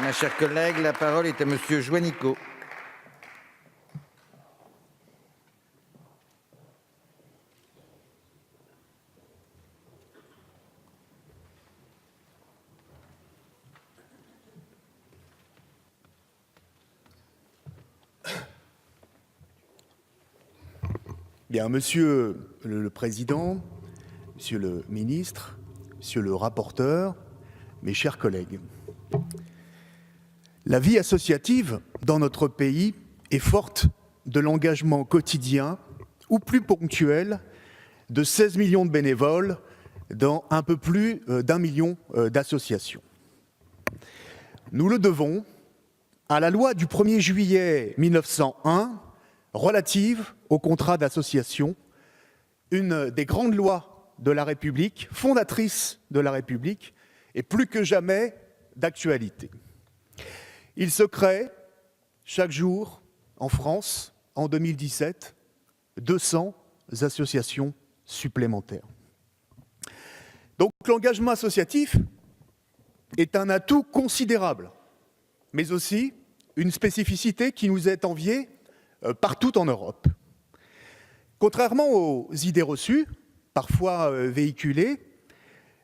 Ma chère collègue, la parole est à Monsieur Juanico. Bien, Monsieur le Président, Monsieur le Ministre, Monsieur le rapporteur, mes chers collègues. La vie associative dans notre pays est forte de l'engagement quotidien ou plus ponctuel de 16 millions de bénévoles dans un peu plus d'1 million d'associations. Nous le devons à la loi du 1er juillet 1901 relative au contrat d'association, une des grandes lois de la République, fondatrice de la République, et plus que jamais d'actualité. Il se crée chaque jour en France, en 2017, 200 associations supplémentaires. Donc l'engagement associatif est un atout considérable, mais aussi une spécificité qui nous est enviée partout en Europe. Contrairement aux idées reçues, parfois véhiculées,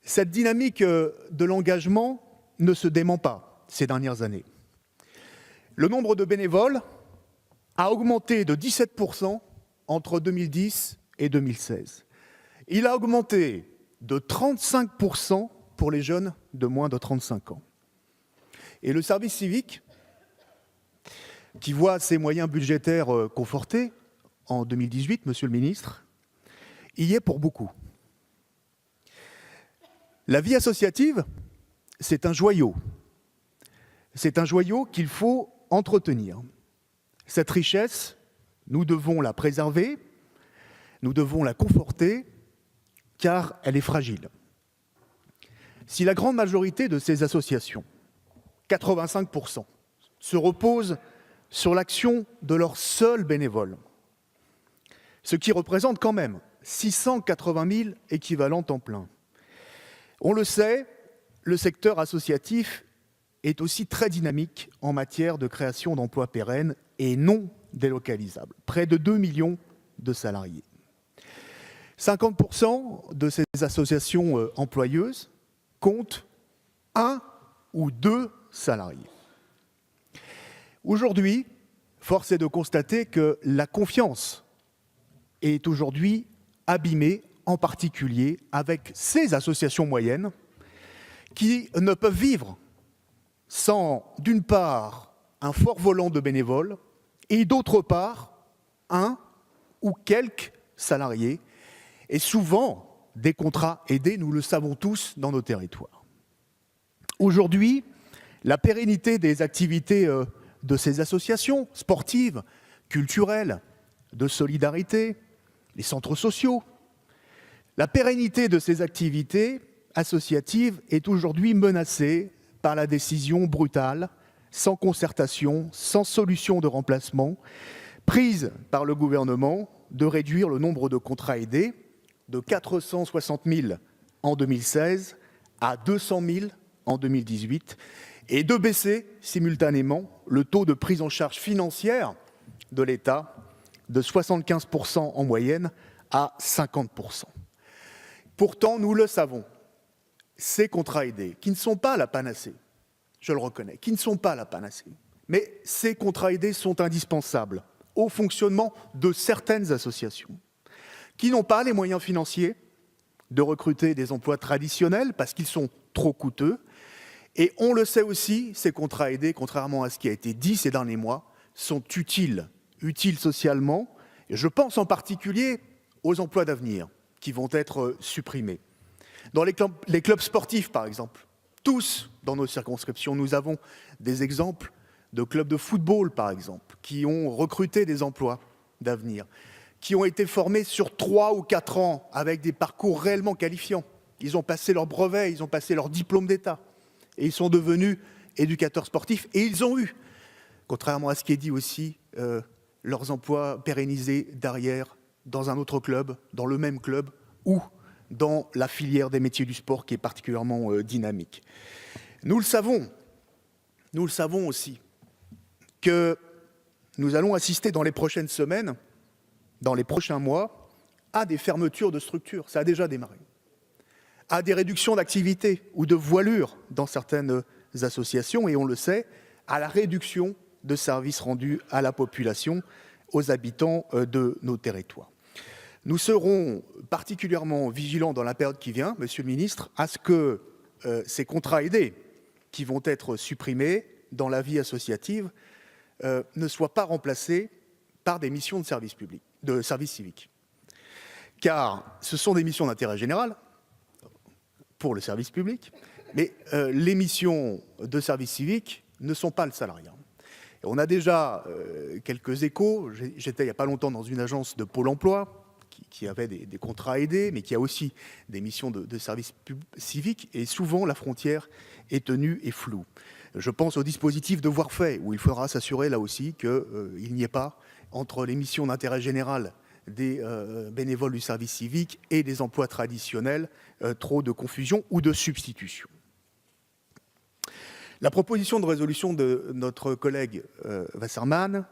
cette dynamique de l'engagement ne se dément pas ces dernières années. Le nombre de bénévoles a augmenté de 17% entre 2010 et 2016. Il a augmenté de 35% pour les jeunes de moins de 35 ans. Et le service civique, qui voit ses moyens budgétaires confortés en 2018, Monsieur le Ministre, y est pour beaucoup. La vie associative, c'est un joyau. C'est un joyau qu'il faut entretenir. Cette richesse, nous devons la préserver, nous devons la conforter, car elle est fragile. Si la grande majorité de ces associations, 85%, se reposent sur l'action de leurs seuls bénévoles, ce qui représente quand même 680 000 équivalents temps plein. On le sait, le secteur associatif est aussi très dynamique en matière de création d'emplois pérennes et non délocalisables. Près de 2 millions de salariés. 50% de ces associations employeuses comptent 1 ou 2 salariés. Aujourd'hui, force est de constater que la confiance est aujourd'hui abîmée, en particulier avec ces associations moyennes qui ne peuvent vivre sans, d'une part, un fort volant de bénévoles et d'autre part, un ou quelques salariés et souvent des contrats aidés, nous le savons tous, dans nos territoires. Aujourd'hui, la pérennité des activités de ces associations sportives, culturelles, de solidarité, les centres sociaux. La pérennité de ces activités associatives est aujourd'hui menacée par la décision brutale, sans concertation, sans solution de remplacement, prise par le gouvernement de réduire le nombre de contrats aidés de 460 000 en 2016 à 200 000 en 2018 et de baisser simultanément le taux de prise en charge financière de l'État de 75% en moyenne à 50%. Pourtant, nous le savons, ces contrats aidés, qui ne sont pas la panacée, je le reconnais, qui ne sont pas la panacée, mais ces contrats aidés sont indispensables au fonctionnement de certaines associations qui n'ont pas les moyens financiers de recruter des emplois traditionnels parce qu'ils sont trop coûteux. Et on le sait aussi, ces contrats aidés, contrairement à ce qui a été dit ces derniers mois, sont utiles socialement. Et je pense en particulier aux emplois d'avenir qui vont être supprimés. Dans les clubs sportifs, par exemple, tous dans nos circonscriptions, nous avons des exemples de clubs de football, par exemple, qui ont recruté des emplois d'avenir, qui ont été formés sur 3 ou 4 ans avec des parcours réellement qualifiants. Ils ont passé leur brevet, ils ont passé leur diplôme d'État et ils sont devenus éducateurs sportifs et ils ont eu, contrairement à ce qui est dit aussi, leurs emplois pérennisés derrière dans un autre club, dans le même club ou dans la filière des métiers du sport qui est particulièrement dynamique. Nous le savons, nous le savons aussi, que nous allons assister dans les prochaines semaines, dans les prochains mois, à des fermetures de structures, ça a déjà démarré, à des réductions d'activité ou de voilure dans certaines associations, et on le sait, à la réduction de services rendus à la population, aux habitants de nos territoires. Nous serons particulièrement vigilants dans la période qui vient, Monsieur le Ministre, à ce que ces contrats aidés qui vont être supprimés dans la vie associative ne soient pas remplacés par des missions de service public, de service civique. Car ce sont des missions d'intérêt général pour le service public, mais les missions de service civique ne sont pas le salariat. Et on a déjà quelques échos. J'étais il n'y a pas longtemps dans une agence de Pôle emploi qui avait des contrats aidés, mais qui a aussi des missions de service civique, et souvent la frontière est tenue et floue. Je pense au dispositif Devoirs faits, où il faudra s'assurer là aussi qu'il n'y ait pas, entre les missions d'intérêt général des bénévoles du service civique et des emplois traditionnels, trop de confusion ou de substitution. La proposition de résolution de notre collègue Wasserman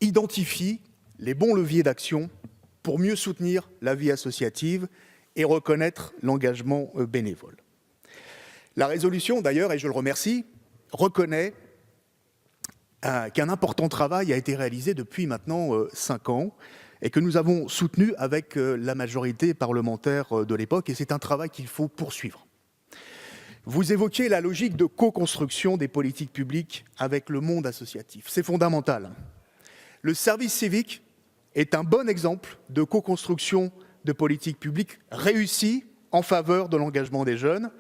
identifie les bons leviers d'action pour mieux soutenir la vie associative et reconnaître l'engagement bénévole. La résolution, d'ailleurs, et je le remercie, reconnaît qu'un important travail a été réalisé depuis maintenant 5 ans et que nous avons soutenu avec la majorité parlementaire de l'époque, et c'est un travail qu'il faut poursuivre. Vous évoquez la logique de co-construction des politiques publiques avec le monde associatif. C'est fondamental. Le service civique est un bon exemple de co-construction de politiques publiques réussies en faveur de l'engagement des jeunes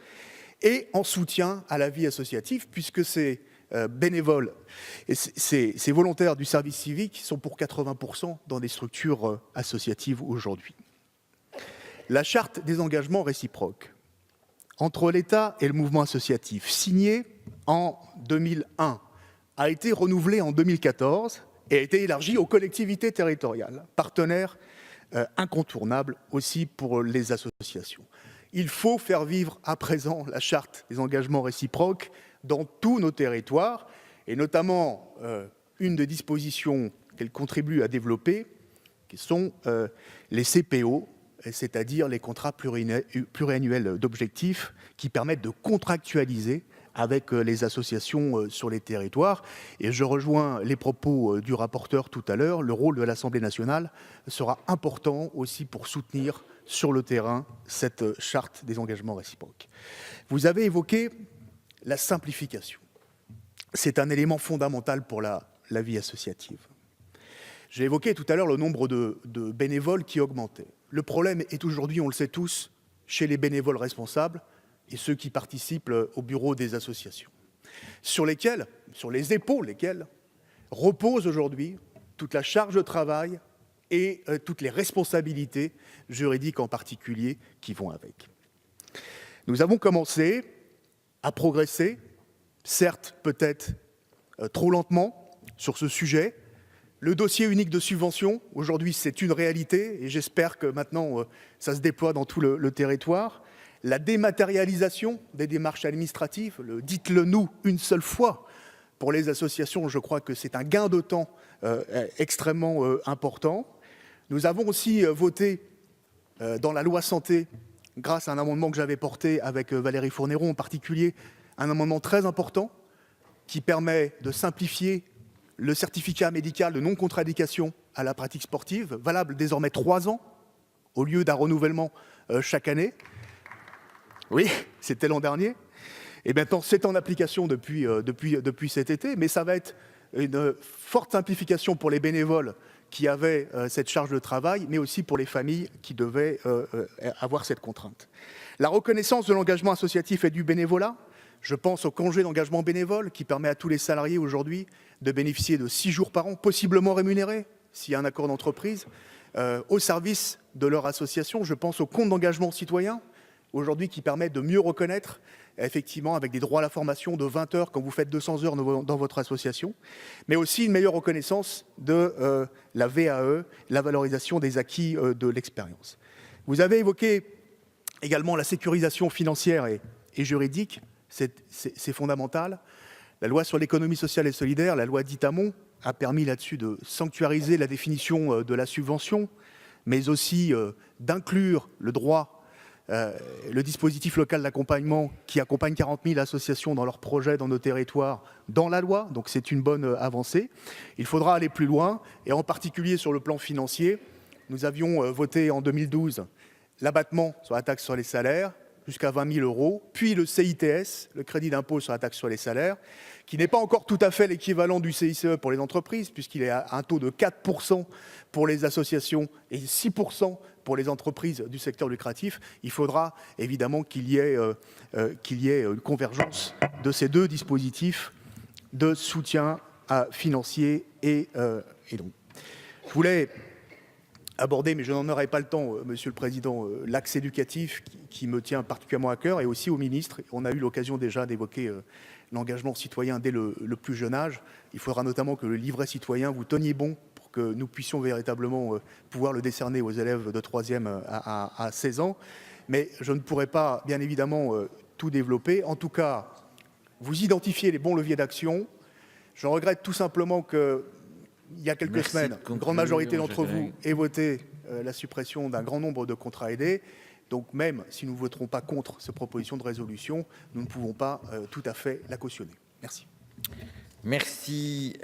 et en soutien à la vie associative, puisque ces bénévoles et ces volontaires du service civique sont pour 80% dans des structures associatives aujourd'hui. La charte des engagements réciproques entre l'État et le mouvement associatif, signée en 2001, a été renouvelée en 2014 et a été élargie aux collectivités territoriales, partenaires incontournables aussi pour les associations. Il faut faire vivre à présent la charte des engagements réciproques dans tous nos territoires, et notamment une des dispositions qu'elle contribue à développer, qui sont les CPO, c'est-à-dire les contrats pluriannuels d'objectifs qui permettent de contractualiser avec les associations sur les territoires. Et je rejoins les propos du rapporteur tout à l'heure, le rôle de l'Assemblée nationale sera important aussi pour soutenir sur le terrain cette charte des engagements réciproques. Vous avez évoqué la simplification. C'est un élément fondamental pour la vie associative. J'ai évoqué tout à l'heure le nombre de bénévoles qui augmentait. Le problème est aujourd'hui, on le sait tous, chez les bénévoles responsables et ceux qui participent au bureau des associations, sur les épaules lesquelles repose aujourd'hui toute la charge de travail et toutes les responsabilités juridiques en particulier qui vont avec. Nous avons commencé à progresser, certes peut-être trop lentement, sur ce sujet. Le dossier unique de subvention, aujourd'hui, c'est une réalité et j'espère que maintenant, ça se déploie dans tout le territoire. La dématérialisation des démarches administratives, dites-le nous une seule fois, pour les associations, je crois que c'est un gain de temps extrêmement important. Nous avons aussi voté dans la loi santé, grâce à un amendement que j'avais porté avec Valérie Fournéron en particulier, un amendement très important qui permet de simplifier le certificat médical de non-contre-indication à la pratique sportive, valable désormais 3 ans, au lieu d'un renouvellement chaque année. Oui, c'était l'an dernier. Et maintenant, c'est en application depuis cet été, mais ça va être une forte simplification pour les bénévoles qui avaient cette charge de travail, mais aussi pour les familles qui devaient avoir cette contrainte. La reconnaissance de l'engagement associatif et du bénévolat, je pense au congé d'engagement bénévole qui permet à tous les salariés aujourd'hui de bénéficier de 6 jours par an, possiblement rémunérés, s'il y a un accord d'entreprise, au service de leur association. Je pense au compte d'engagement citoyen, aujourd'hui qui permet de mieux reconnaître, effectivement, avec des droits à la formation de 20 heures quand vous faites 200 heures dans votre association, mais aussi une meilleure reconnaissance de la VAE, la valorisation des acquis de l'expérience. Vous avez évoqué également la sécurisation financière et juridique. C'est fondamental. La loi sur l'économie sociale et solidaire, la loi dite Hamon, a permis là-dessus de sanctuariser la définition de la subvention, mais aussi d'inclure le droit, le dispositif local d'accompagnement qui accompagne 40 000 associations dans leurs projets dans nos territoires dans la loi. Donc c'est une bonne avancée. Il faudra aller plus loin, et en particulier sur le plan financier. Nous avions voté en 2012 l'abattement sur la taxe sur les salaires, jusqu'à 20 000 €, puis le CITS, le crédit d'impôt sur la taxe sur les salaires, qui n'est pas encore tout à fait l'équivalent du CICE pour les entreprises, puisqu'il est à un taux de 4% pour les associations et 6% pour les entreprises du secteur lucratif. Il faudra évidemment qu'il y ait une convergence de ces deux dispositifs de soutien financier et donc. Je voulais aborder, mais je n'en aurai pas le temps, Monsieur le Président, l'axe éducatif qui me tient particulièrement à cœur, et aussi au ministre. On a eu l'occasion déjà d'évoquer l'engagement citoyen dès le plus jeune âge. Il faudra notamment que le livret citoyen, vous teniez bon pour que nous puissions véritablement pouvoir le décerner aux élèves de 3e à 16 ans. Mais je ne pourrai pas, bien évidemment, tout développer. En tout cas, vous identifiez les bons leviers d'action. Je regrette tout simplement que il y a quelques semaines, une grande majorité d'entre vous ait voté la suppression d'un grand nombre de contrats aidés. Donc même si nous ne voterons pas contre cette proposition de résolution, nous ne pouvons pas tout à fait la cautionner. Merci. Merci.